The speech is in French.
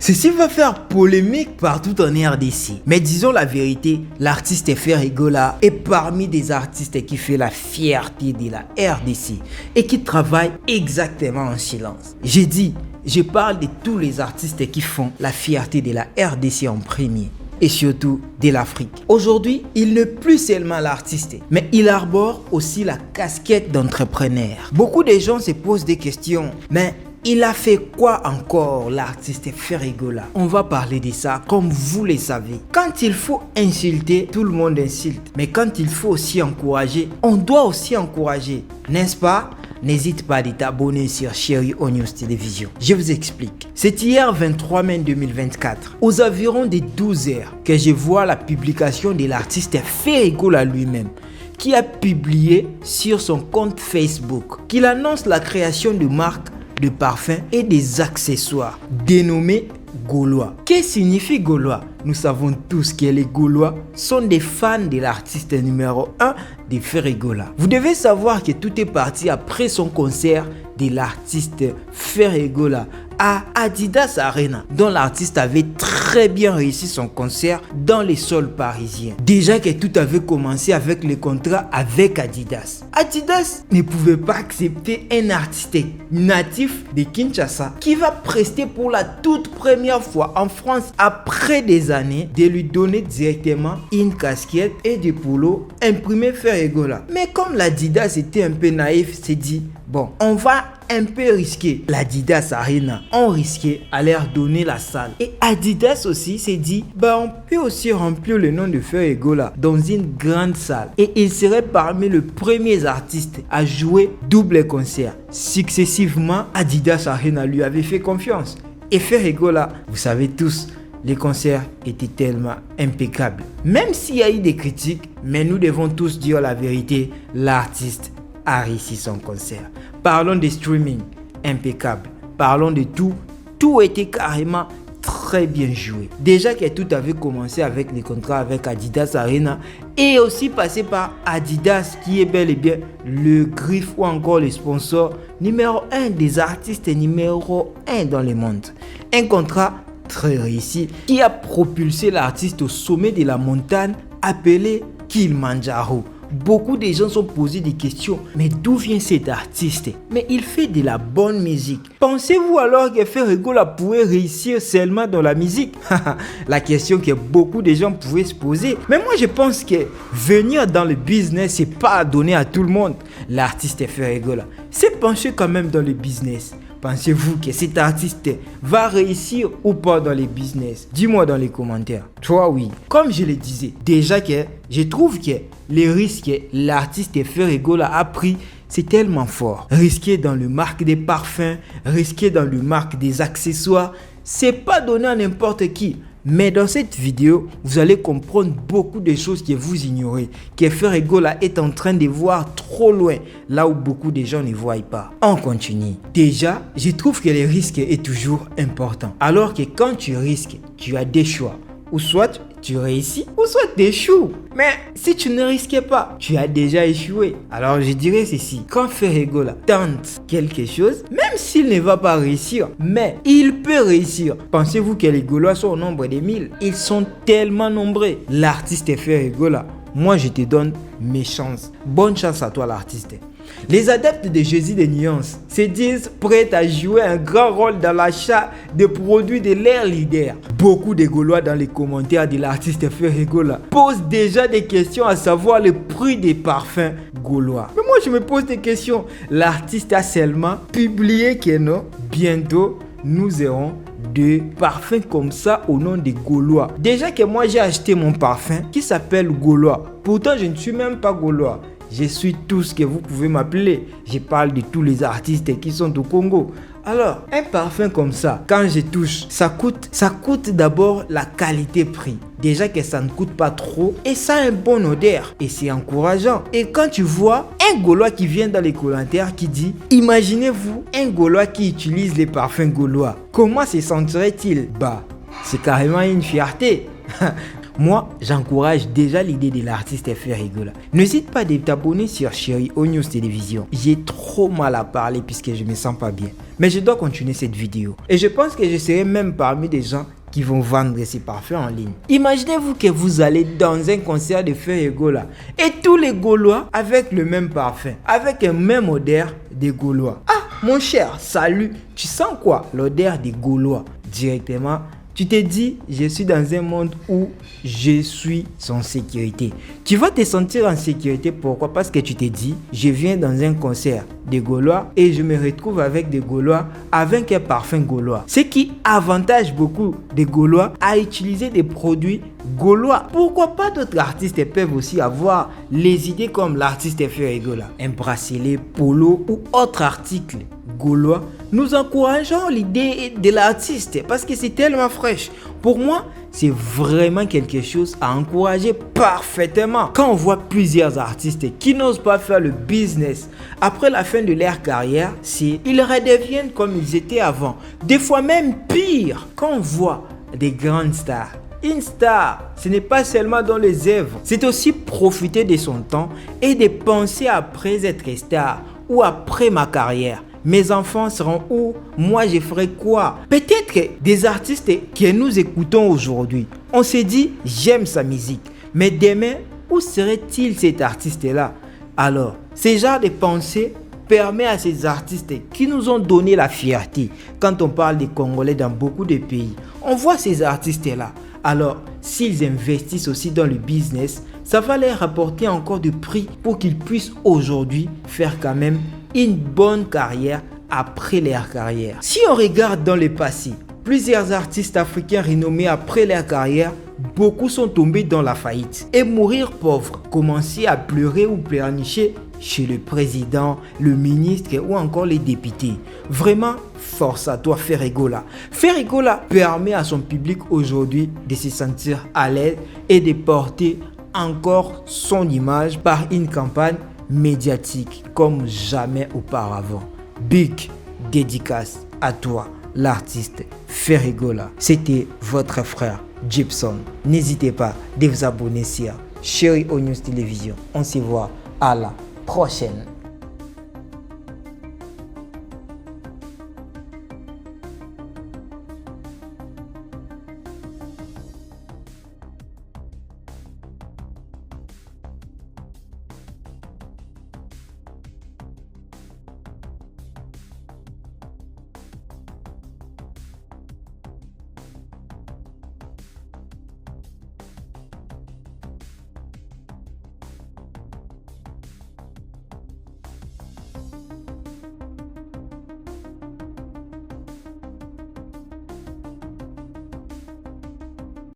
Ceci va faire polémique partout en RDC. Mais disons la vérité, l'artiste Ferregola est parmi des artistes qui fait la fierté de la RDC et qui travaille exactement en silence. Je parle de tous les artistes qui font la fierté de la RDC en premier. Et surtout de l'Afrique. Aujourd'hui, il n'est plus seulement l'artiste, mais il arbore aussi la casquette d'entrepreneur. Beaucoup de gens se posent des questions, mais il a fait quoi encore l'artiste Ferregola? On va parler de ça comme vous le savez. Quand il faut insulter, tout le monde insulte. Mais quand il faut aussi encourager, on doit aussi encourager, n'est-ce pas? N'hésite pas à t'abonner sur Chérie News Télévision. Je vous explique. C'est hier 23 mai 2024, aux environs des 12 heures, que je vois la publication de l'artiste Ferregola lui-même, qui a publié sur son compte Facebook qu'il annonce la création de marques de parfums et des accessoires dénommés Gaulois. Que signifie Gaulois? Nous savons tous que les Gaulois sont des fans de l'artiste numéro 1 de Ferregola. Vous devez savoir que tout est parti après son concert de l'artiste Ferregola à Adidas Arena, dont l'artiste avait très bien réussi son concert dans les sols parisiens. Déjà que tout avait commencé avec le contrat avec Adidas. Adidas ne pouvait pas accepter un artiste natif de Kinshasa qui va prester pour la toute première fois en France après des années de lui donner directement une casquette et des polos imprimés Ferregola. Mais comme l'Adidas était un peu naïf, s'est dit bon, on va un peu risquer. L'Adidas Arena ont risqué à leur donner la salle. Et Adidas aussi s'est dit, on peut aussi remplir le nom de Ferregola dans une grande salle. Et il serait parmi les premiers artistes à jouer double concert. Successivement, Adidas Arena lui avait fait confiance. Et Ferregola, vous savez tous, les concerts étaient tellement impeccables. Même s'il y a eu des critiques, mais nous devons tous dire la vérité, l'artiste a réussi son concert. Parlons de streaming, impeccable. Parlons de tout. Tout était carrément très bien joué. Déjà que tout avait commencé avec les contrats avec Adidas Arena et aussi passé par Adidas qui est bel et bien le griffe ou encore le sponsor numéro 1 des artistes numéro 1 dans le monde. Un contrat très réussi qui a propulsé l'artiste au sommet de la montagne appelée Kilimanjaro. Beaucoup de gens sont posés des questions, mais d'où vient cet artiste? Mais il fait de la bonne musique. Pensez-vous alors que Ferregola pourrait réussir seulement dans la musique? La question que beaucoup de gens pouvaient se poser. Mais moi je pense que venir dans le business, c'est pas donné à tout le monde. L'artiste Ferregola s'est penché quand même dans le business. Pensez-vous que cet artiste va réussir ou pas dans les business? Dis-moi dans les commentaires. Toi, oui. Comme je le disais, déjà que je trouve que les risques que l'artiste Ferregola a pris, c'est tellement fort. Risquer dans le marque des parfums, risquer dans le marque des accessoires, c'est pas donné à n'importe qui. Mais dans cette vidéo, vous allez comprendre beaucoup de choses que vous ignorez, que Ferregola est en train de voir trop loin, là où beaucoup de gens ne voient pas. On continue. Déjà, je trouve que le risque est toujours important. Alors que quand tu risques, tu as des choix. Ou soit tu réussis, ou soit tu échoues. Mais si tu ne risquais pas, tu as déjà échoué. Alors je dirais ceci, quand Ferregola tente quelque chose, même s'il ne va pas réussir, mais il peut réussir. Pensez-vous que les Gaulois sont au nombre des 1000? Ils sont tellement nombreux. L'artiste Ferregola, moi je te donne mes chances. Bonne chance à toi l'artiste. Les adeptes de Jésus des nuances se disent prêts à jouer un grand rôle dans l'achat de produits de leur leader. Beaucoup de Gaulois dans les commentaires de l'artiste Ferregola posent déjà des questions à savoir le prix des parfums gaulois. Mais moi je me pose des questions. L'artiste a seulement publié que non, bientôt nous aurons de parfums comme ça au nom des Gaulois. Déjà que moi j'ai acheté mon parfum qui s'appelle Gaulois. Pourtant je ne suis même pas Gaulois. Je suis tout ce que vous pouvez m'appeler. Je parle de tous les artistes qui sont au Congo. Alors, un parfum comme ça, quand je touche, ça coûte d'abord la qualité-prix. Déjà que ça ne coûte pas trop et ça a une bonne odeur et c'est encourageant. Et quand tu vois un Gaulois qui vient dans les commentaires qui dit « Imaginez-vous un Gaulois qui utilise les parfums gaulois. Comment se sentirait-il » C'est carrément une fierté. Moi, j'encourage déjà l'idée de l'artiste Ferrigola. N'hésite pas de t'abonner sur Chéri O News Télévision. J'ai trop mal à parler puisque je me sens pas bien. Mais je dois continuer cette vidéo. Et je pense que je serai même parmi des gens qui vont vendre ces parfums en ligne. Imaginez-vous que vous allez dans un concert de Ferrigola et tous les Gaulois avec le même parfum, avec un même odeur des Gaulois. Ah, mon cher, salut, tu sens quoi? L'odeur des Gaulois. Directement, tu te dis, je suis dans un monde où je suis en sécurité. Tu vas te sentir en sécurité, pourquoi? Parce que tu te dis, je viens dans un concert des Gaulois et je me retrouve avec des Gaulois avec un parfum gaulois. Ce qui avantage beaucoup des Gaulois à utiliser des produits gaulois. Pourquoi pas d'autres artistes peuvent aussi avoir les idées comme l'artiste Ferrigola. Un bracelet, polo ou autre article gaulois. Nous encourageons l'idée de l'artiste parce que c'est tellement fraîche. Pour moi, c'est vraiment quelque chose à encourager parfaitement. Quand on voit plusieurs artistes qui n'osent pas faire le business après la fin de leur carrière, ils redeviennent comme ils étaient avant. Des fois même pire. Quand on voit des grandes stars, une star, ce n'est pas seulement dans les œuvres, c'est aussi profiter de son temps et de penser après être star ou après ma carrière. Mes enfants seront où? Moi, je ferai quoi? Peut-être des artistes que nous écoutons aujourd'hui, on se dit, j'aime sa musique. Mais demain, où serait-il cet artiste-là? Alors, ce genre de pensée permet à ces artistes qui nous ont donné la fierté. Quand on parle des Congolais dans beaucoup de pays, on voit ces artistes-là. Alors, s'ils investissent aussi dans le business, ça va leur rapporter encore de prix pour qu'ils puissent aujourd'hui faire quand même une bonne carrière après leur carrière. Si on regarde dans le passé, plusieurs artistes africains renommés après leur carrière, beaucoup sont tombés dans la faillite et mourir pauvres, commencer à pleurer ou pleurnicher chez le président, le ministre ou encore les députés. Vraiment, force à toi Ferrigola. Ferrigola permet à son public aujourd'hui de se sentir à l'aise et de porter encore son image par une campagne médiatique comme jamais auparavant. Big dédicace à toi, l'artiste Ferrigola. C'était votre frère Gibson. N'hésitez pas de vous abonner sur Chéri O News Télévision. On se voit à la prochaine.